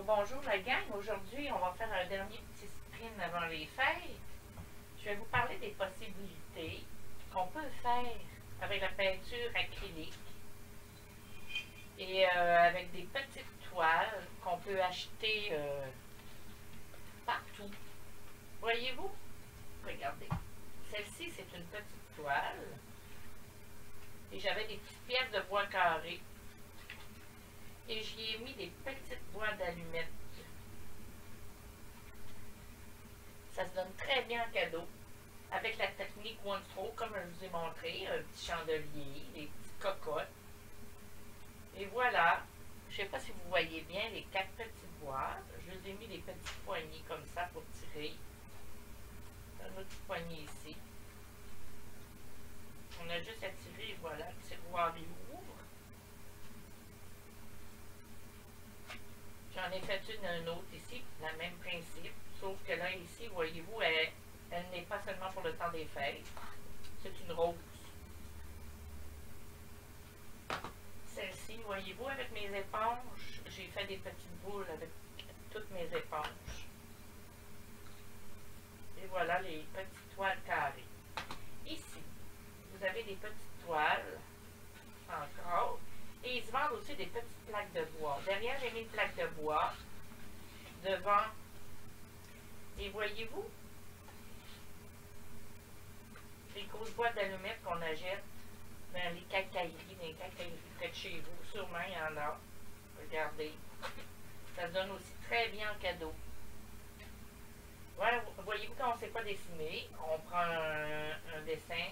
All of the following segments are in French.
Alors bonjour la gang, aujourd'hui on va faire un dernier petit sprint avant les fêtes. Je vais vous parler des possibilités qu'on peut faire avec la peinture acrylique et avec des petites toiles qu'on peut acheter partout. Voyez-vous? Regardez. Celle-ci c'est une petite toile et j'avais des petites pièces de bois carré. Et j'y ai mis des petites boîtes d'allumettes. Ça se donne très bien en cadeau. Avec la technique One Throw, comme je vous ai montré, un petit chandelier, des petites cocottes. Et voilà. Je ne sais pas si vous voyez bien les 4 petites boîtes. Je vous ai mis des petites poignées comme ça pour tirer. Un autre poignée ici. On a juste à tirer et voilà, le tiroir il ouvre. J'en ai fait une autre ici, le même principe, sauf que là, ici, voyez-vous, elle n'est pas seulement pour le temps des fêtes, c'est une rose. Celle-ci, voyez-vous, avec mes éponges, j'ai fait des petites boules avec toutes mes éponges. Et voilà les petites toiles carrées. Ici, vous avez des petites toiles, encore. Et ils se vendent aussi des petites plaques de bois. Derrière, j'ai mis une plaque de bois. Devant. Et voyez-vous, les grosses boîtes d'allumettes qu'on achète dans les quincailleries près de chez vous. Sûrement, il y en a. Regardez. Ça se donne aussi très bien en cadeau. Voilà, voyez-vous, quand on ne sait pas dessiner, on prend un dessin.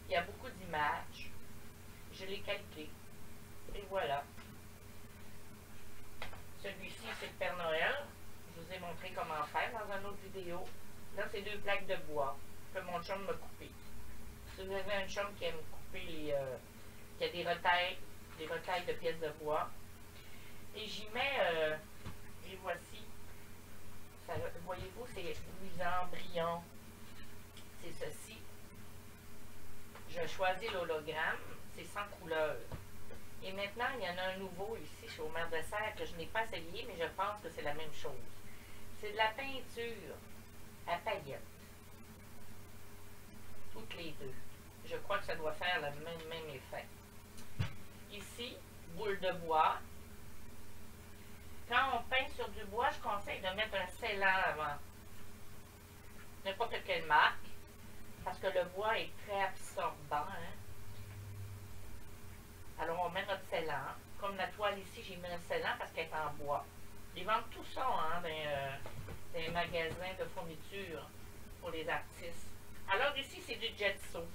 Il y a beaucoup d'images. Je l'ai calqué. Et voilà. Celui-ci, c'est le Père Noël. Je vous ai montré comment faire dans une autre vidéo. Là, c'est 2 plaques de bois que mon chum m'a coupé. Si vous avez un chum qui aime couper qui a des retailles de pièces de bois. Et j'y mets, et voici. Voyez-vous, c'est luisant, brillant. C'est ceci. Je choisis l'hologramme. C'est sans couleur. Et maintenant, il y en a un nouveau ici chez Omer Dessert que je n'ai pas essayé, mais je pense que c'est la même chose. C'est de la peinture à paillettes. Toutes les deux. Je crois que ça doit faire le même effet. Ici, boule de bois. Quand on peint sur du bois, je conseille de mettre un scellant avant. N'importe quelle marque, parce que le bois est très absorbant. Hein? Alors, on met notre scellant. Comme la toile ici, j'ai mis un scellant parce qu'elle est en bois. Ils vendent tout ça hein, dans les magasins de fourniture pour les artistes. Alors, ici, c'est du Gesso.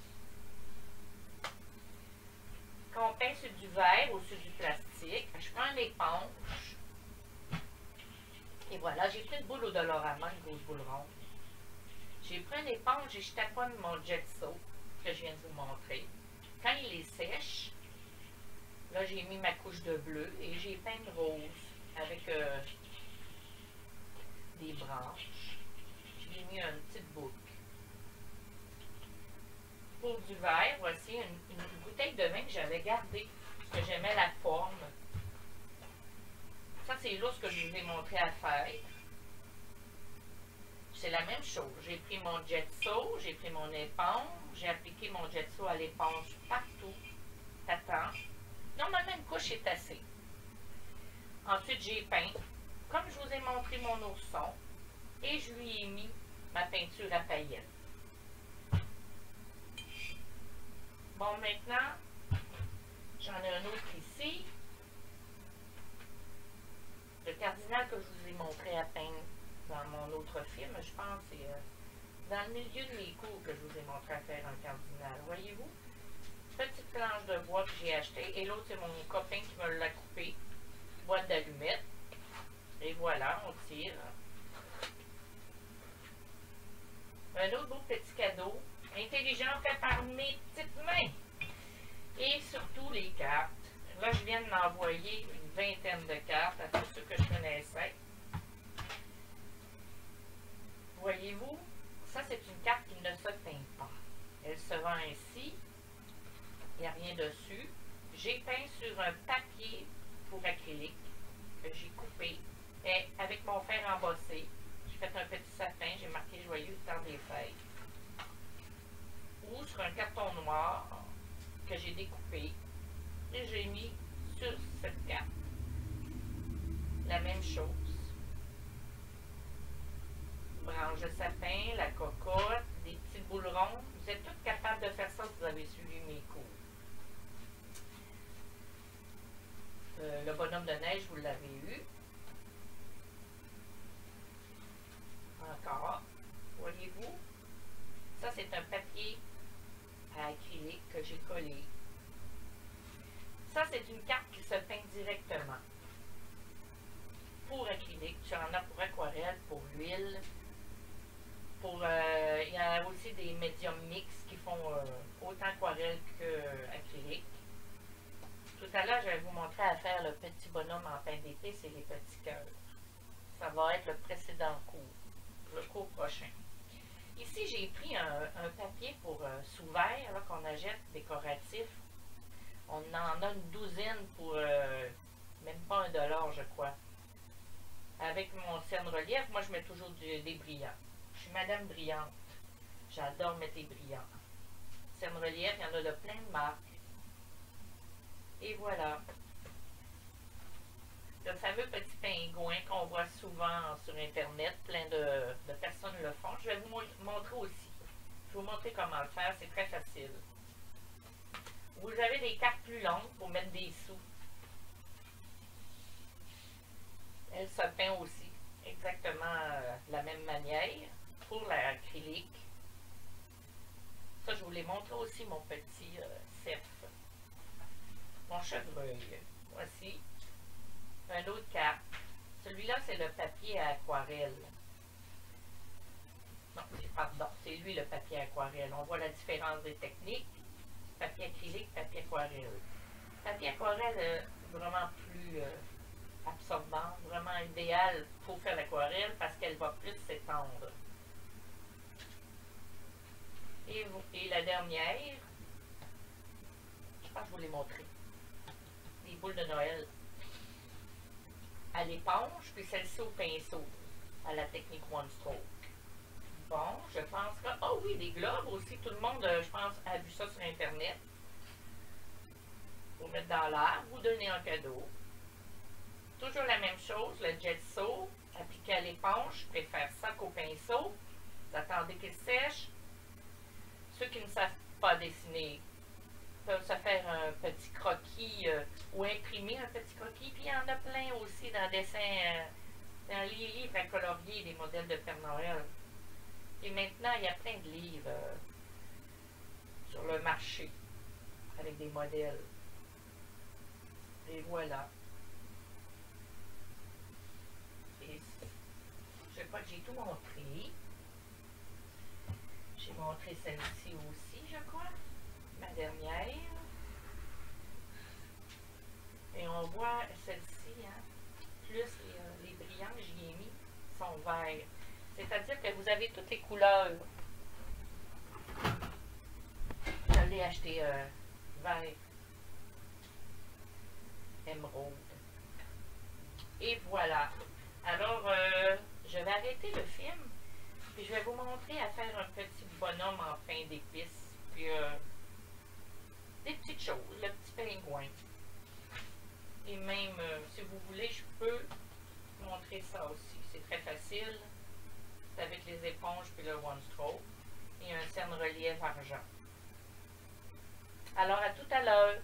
Quand on peint sur du verre ou sur du plastique, je prends une éponge. Et voilà, j'ai pris une boule au Dollarama, une grosse boule ronde. J'ai pris une éponge et je taponne mon Gesso que je viens de vous montrer. Quand il est sèche, là, j'ai mis ma couche de bleu et j'ai peint une rose avec des branches. J'ai mis une petite boucle. Pour du verre, voici une bouteille de vin que j'avais gardée parce que j'aimais la forme. Ça, c'est là ce que je vous ai montré à faire. C'est la même chose. J'ai pris mon Gesso, j'ai pris mon éponge, j'ai appliqué mon Gesso à l'éponge partout. T'attends. Normalement, une couche est assez. Ensuite, j'ai peint, comme je vous ai montré mon ourson, et je lui ai mis ma peinture à paillettes. Bon, maintenant, j'en ai un autre ici. Le cardinal que je vous ai montré à peindre dans mon autre film, je pense, c'est dans le milieu de mes cours que je vous ai montré à faire un cardinal. Voyez-vous? Petite planche de bois que j'ai acheté. Et l'autre, c'est mon copain qui me l'a coupé. Boîte d'allumettes. Et voilà, on tire. Un autre beau petit cadeau. Intelligent fait par mes petites mains. Et surtout les cartes. Là, je viens de m'envoyer une vingtaine de cartes à tous ceux que je connaissais. Voyez-vous, ça, c'est une carte qui ne se peint pas. Elle se vend ainsi. Il n'y a rien dessus. J'ai peint sur un papier pour acrylique que j'ai coupé. Elle la même chose. Branche de sapin, la cocotte, des petits boules rondes. Vous êtes toutes capables de faire ça si vous avez suivi mes cours. Le bonhomme de neige, vous l'avez eu. Encore, voyez-vous? Ça, c'est un papier à acrylique que j'ai collé. Ça, c'est une carte qui se peint directement. Pour acrylique, tu en as pour aquarelle, pour l'huile. Il y en a aussi des médiums mixtes qui font autant aquarelle qu'acrylique. Tout à l'heure, je vais vous montrer à faire le petit bonhomme en pain d'épices et les petits cœurs. Ça va être le précédent cours, le cours prochain. Ici, j'ai pris un papier pour sous-verre qu'on achète décoratif. On en a une douzaine pour même pas $1, je crois. Avec mon cerne relief, moi je mets toujours des brillants. Je suis Madame Brillante. J'adore mettre des brillants. Cerne relief, il y en a de plein de marques. Et voilà. Le fameux petit pingouin qu'on voit souvent sur Internet, plein de personnes le font. Je vais vous montrer aussi. Je vais vous montrer comment le faire, c'est très facile. Vous avez des cartes plus longues pour mettre des sous. Elle se peint aussi exactement de la même manière pour l'acrylique. Ça, je vous l'ai montré aussi, mon petit cerf. Mon chevreuil. Voici. Un autre carte. Celui-là, c'est le papier à aquarelle. Non, pardon, c'est lui le papier à aquarelle. On voit la différence des techniques. Papier acrylique, papier aquarelle. Papier aquarelle, vraiment plus absorbant, vraiment idéal pour faire l'aquarelle parce qu'elle va plus s'étendre. Et la dernière, je pense que je vous l'ai montré. Des boules de Noël à l'éponge, puis celle-ci au pinceau, à la technique One Stroke. Bon, je pense que... Ah oui, des globes aussi. Tout le monde, je pense, a vu ça sur Internet. Pour mettre dans l'air, vous donner un cadeau. Toujours la même chose, le gesso, appliqué à l'éponge. Je préfère ça qu'au pinceau. Vous attendez qu'il sèche. Ceux qui ne savent pas dessiner peuvent se faire un petit croquis ou imprimer un petit croquis. Puis il y en a plein aussi dans le dessin, dans les livres à colorier des modèles de Père Noël. Et maintenant, il y a plein de livres sur le marché avec des modèles. Et voilà. Et je sais pas, j'ai tout montré. J'ai montré celle-ci aussi, je crois. Ma dernière. Et on voit celle-ci, hein, plus les brillants que j'y ai mis sont verts. C'est-à-dire que vous avez toutes les couleurs. Je l'ai acheté vert, émeraude. Et voilà. Alors, je vais arrêter le film. Puis je vais vous montrer à faire un petit bonhomme en pain d'épices. Puis des petites choses. Le petit pingouin. Et même, si vous voulez, je peux montrer ça aussi. C'est très facile. C'est avec les éponges puis le One Stroke. Et un cerne relief argent. Alors, à tout à l'heure.